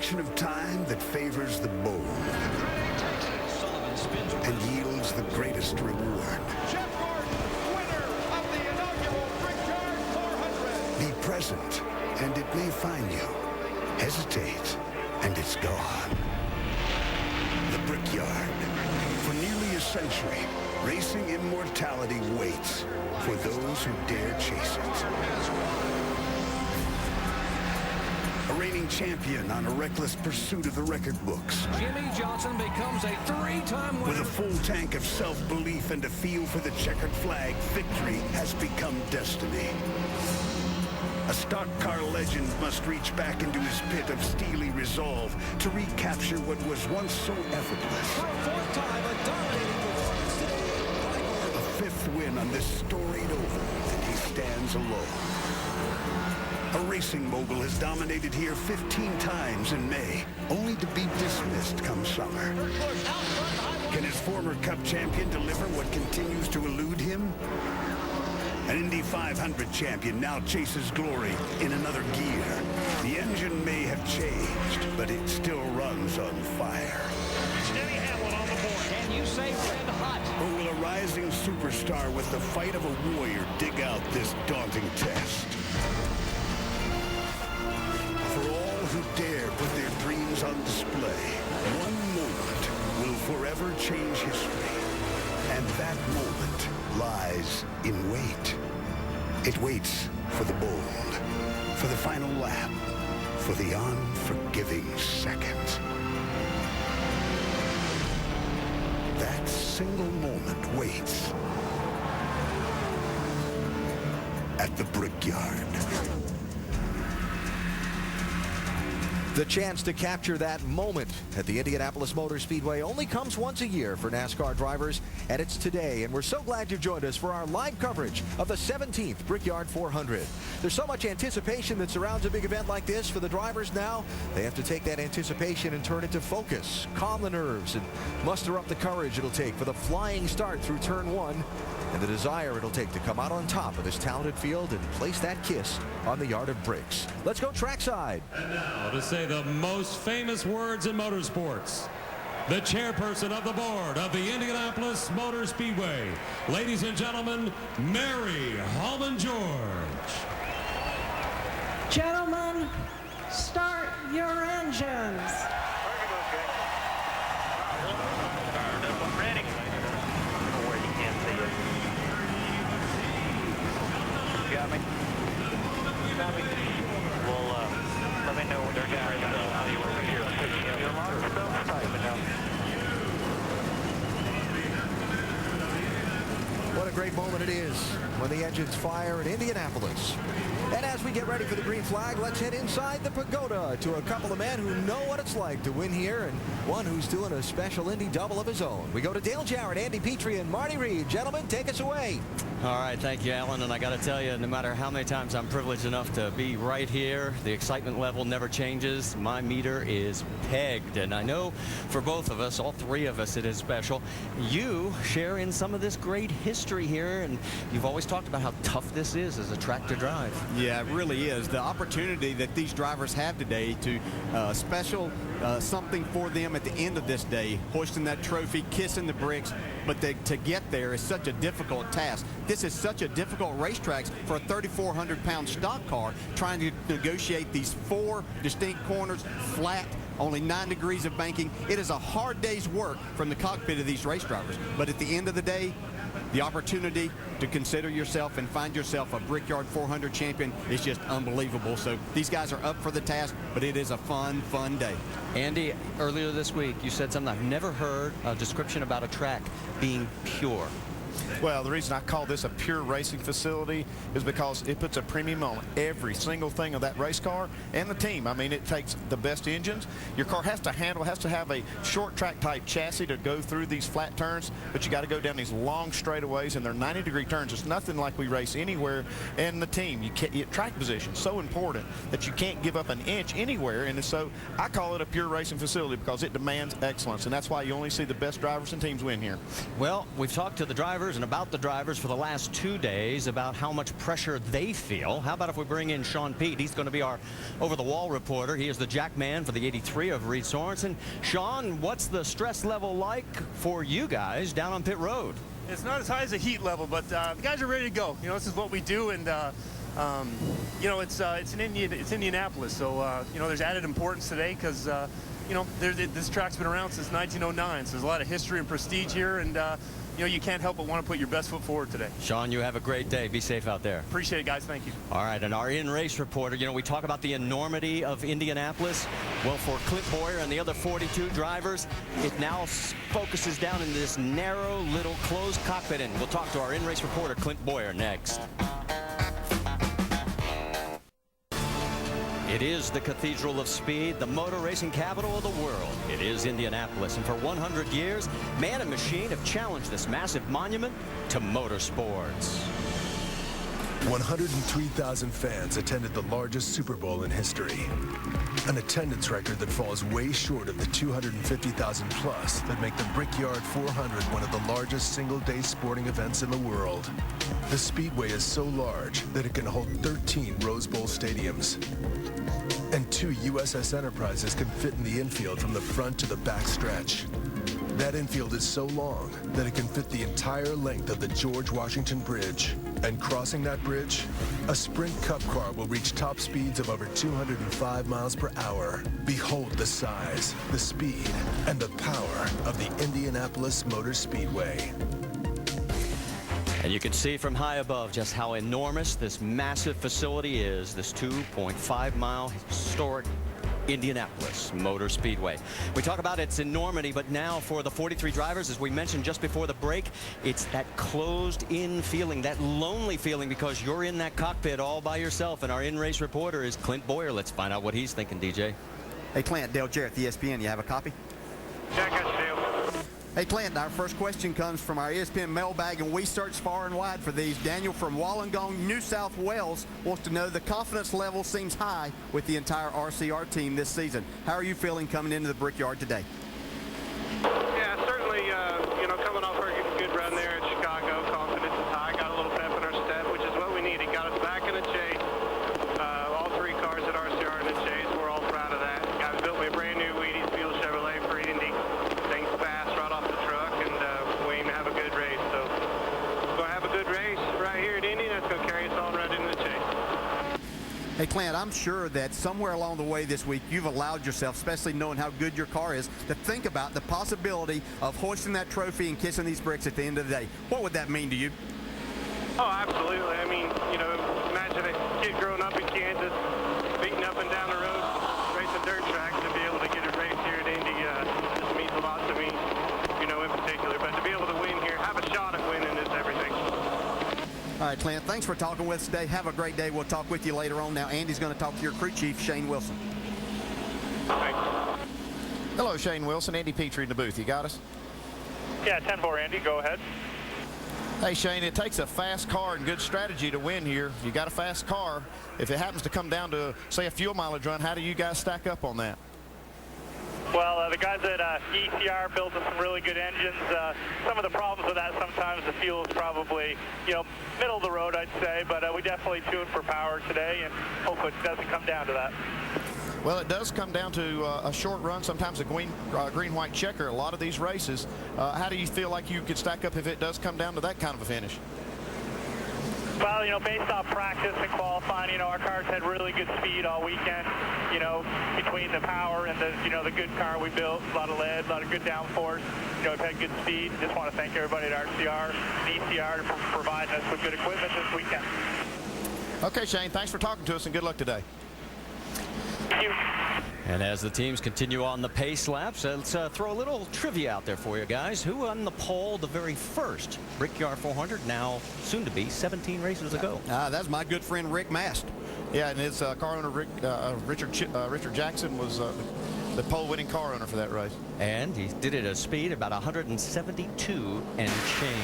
fraction of time that favors the bold and yields the greatest reward. Jeff Gordon, winner of the inaugural Brickyard 400. Be present, and it may find you. Hesitate, and it's gone. The Brickyard. For nearly a century, racing immortality waits for those who dare chase it. A reigning champion on a reckless pursuit of the record books. Jimmy Johnson becomes a three-time winner. With a full tank of self-belief and a feel for the checkered flag, victory has become destiny. A stock car legend must reach back into his pit of steely resolve to recapture what was once so effortless. For a fourth time, a dominating performance today. A fifth win on this storied oval, and he stands alone. A racing mogul has dominated here 15 times in May, only to be dismissed come summer. Can his former Cup champion deliver what continues to elude him? An Indy 500 champion now chases glory in another gear. The engine may have changed, but it still runs on fire. Can you say red hot? Or will a rising superstar with the fight of a warrior dig out this daunting test? For all who dare put their dreams on display, one moment will forever change history. And that moment lies in wait. It waits for the bold, for the final lap, for the unforgiving second. That single moment waits at the Brickyard. The chance to capture that moment at the Indianapolis Motor Speedway only comes once a year for NASCAR drivers, and it's today. And we're so glad you've joined us for our live coverage of the 17th Brickyard 400. There's so much anticipation that surrounds a big event like this for the drivers now. They have to take that anticipation and turn it to focus, calm the nerves, and muster up the courage it'll take for the flying start through turn one, and the desire it'll take to come out on top of this talented field and place that kiss on the yard of bricks. Let's go trackside. And now to say the most famous words in motorsports, the chairperson of the board of the Indianapolis Motor Speedway, ladies and gentlemen, Mary Holman George. Gentlemen, start your engines. Ready. Where you can't see it. Got me? Got me? Well, let me know when they're getting ready to go. I'll be over here. Your motor's still typing now. What a great moment it is when the engines fire at Indianapolis. And as we get ready for the green flag, let's head inside the pagoda to a couple of men who know what it's like to win here, and one who's doing a special Indy double of his own. We go to Dale Jarrett, Andy Petrie, and Marty Reed. Gentlemen, take us away. All right, thank you, Alan. And I got to tell you, no matter how many times I'm privileged enough to be right here, the excitement level never changes. My meter is pegged. And I know for both of us, all three of us, it is special. You share in some of this great history here, and you've always talked about how tough this is as a track to drive. Yeah, it really is. The opportunity that these drivers have today to special something for them at the end of this day, hoisting that trophy, kissing the bricks, but to get there is such a difficult task. This is such a difficult racetrack for a 3,400-pound stock car trying to negotiate these four distinct corners, flat, only 9 degrees of banking. It is a hard day's work from the cockpit of these race drivers. But at the end of the day, the opportunity to consider yourself and find yourself a Brickyard 400 champion is just unbelievable. So these guys are up for the task, but it is a fun, fun day. Andy, earlier this week, you said something I've never heard, a description about a track being pure. Well, the reason I call this a pure racing facility is because it puts a premium on every single thing of that race car and the team. I mean, it takes the best engines. Your car has to have a short track type chassis to go through these flat turns, but you got to go down these long straightaways, and they're 90-degree turns. It's nothing like we race anywhere. And the team, track position, so important that you can't give up an inch anywhere. And so I call it a pure racing facility because it demands excellence, and that's why you only see the best drivers and teams win here. Well, we've talked to the drivers drivers and about the drivers for the last 2 days about how much pressure they feel. How about if we bring in Sean Pete? He's going to be our over-the-wall reporter. He is the jack man for the 83 of Reed Sorensen. Sean, what's the stress level like for you guys down on pit road? It's not as high as the heat level, but the guys are ready to go. You know, this is what we do, and you know, it's Indianapolis, so you know, there's added importance today because you know, this track's been around since 1909, so there's a lot of history and prestige here, and you know, you can't help but want to put your best foot forward today. Sean, you have a great day. Be safe out there. Appreciate it, guys. Thank you. All right, and our in-race reporter, you know, we talk about the enormity of Indianapolis. Well, for Clint Boyer and the other 42 drivers, it now focuses down in this narrow little closed cockpit, and we'll talk to our in-race reporter, Clint Boyer, next. It is the Cathedral of Speed, the motor racing capital of the world. It is Indianapolis, and for 100 years, man and machine have challenged this massive monument to motorsports. 103,000 fans attended the largest Super Bowl in history. An attendance record that falls way short of the 250,000 plus that make the Brickyard 400 one of the largest single-day sporting events in the world. The Speedway is so large that it can hold 13 Rose Bowl stadiums. And 2 USS Enterprises can fit in the infield from the front to the back stretch. That infield is so long that it can fit the entire length of the George Washington Bridge. And crossing that bridge, a Sprint Cup car will reach top speeds of over 205 miles per hour. Behold the size, the speed, and the power of the Indianapolis Motor Speedway. And you can see from high above just how enormous this massive facility is, this 2.5-mile historic Indianapolis Motor Speedway. We talk about its enormity, but now for the 43 drivers, as we mentioned just before the break, it's that closed-in feeling, that lonely feeling, because you're in that cockpit all by yourself, and our in-race reporter is Clint Boyer. Let's find out what he's thinking, DJ. Hey, Clint, Dale Jarrett, ESPN. You have a copy? Yeah, I got you, Dale. Hey, Clint, our first question comes from our ESPN mailbag, and we searched far and wide for these. Daniel from Wollongong, New South Wales, wants to know the confidence level seems high with the entire RCR team this season. How are you feeling coming into the Brickyard today? Yeah, certainly, you know, coming off our good run there in Chicago, confidence is high. Got a little pep in our step, which is what we needed. Got us back in the chase. All 3 cars at RCR in the chase. We're all proud of that. Guys built me a brand new Wheaties Fuel Chevrolet for Indy. Things fast right off the truck, and we aim to have a good race. So we're going to have a good race right here at Indy. That's going to carry us on right into the chase. Hey, Clint, I'm sure that somewhere along the way this week you've allowed yourself, especially knowing how good your car is, to think about the possibility of hoisting that trophy and kissing these bricks at the end of the day. What would that mean to you? Oh, absolutely. I mean, you know, imagine a kid growing up in Kansas, beating up and down the road, racing dirt tracks, to be able to get a race here at Indy just means a lot to me, you know, in particular. But to be able to win here, have a shot at winning is everything. All right, Clint, thanks for talking with us today. Have a great day. We'll talk with you later on. Now, Andy's going to talk to your crew chief, Shane Wilson. Thanks. Hello, Shane Wilson. Andy Petrie in the booth. You got us? Yeah, 10-4, Andy. Go ahead. Hey, Shane, it takes a fast car and good strategy to win here. You got a fast car. If it happens to come down to, say, a fuel mileage run, how do you guys stack up on that? Well, the guys at ECR building some really good engines. Some of the problems with that, sometimes the fuel is probably, you know, middle of the road, I'd say. But we definitely tuned for power today, and hope it doesn't come down to that. Well, it does come down to a short run, sometimes a green-white checker, a lot of these races. How do you feel like you could stack up if it does come down to that kind of a finish? Well, you know, based on practice and qualifying, you know, our cars had really good speed all weekend. You know, between the power and the, you know, the good car we built, a lot of lead, a lot of good downforce. You know, we've had good speed. Just want to thank everybody at RCR and ECR for providing us with good equipment this weekend. Okay, Shane, thanks for talking to us, and good luck today. Thank you. And as the teams continue on the pace laps, let's throw a little trivia out there for you guys. Who won the pole the very first Brickyard 400, now soon to be 17 races ago? That's my good friend Rick Mast. Yeah, and his car owner, Richard Jackson, was the pole-winning car owner for that race. And he did it at a speed about 172 and change.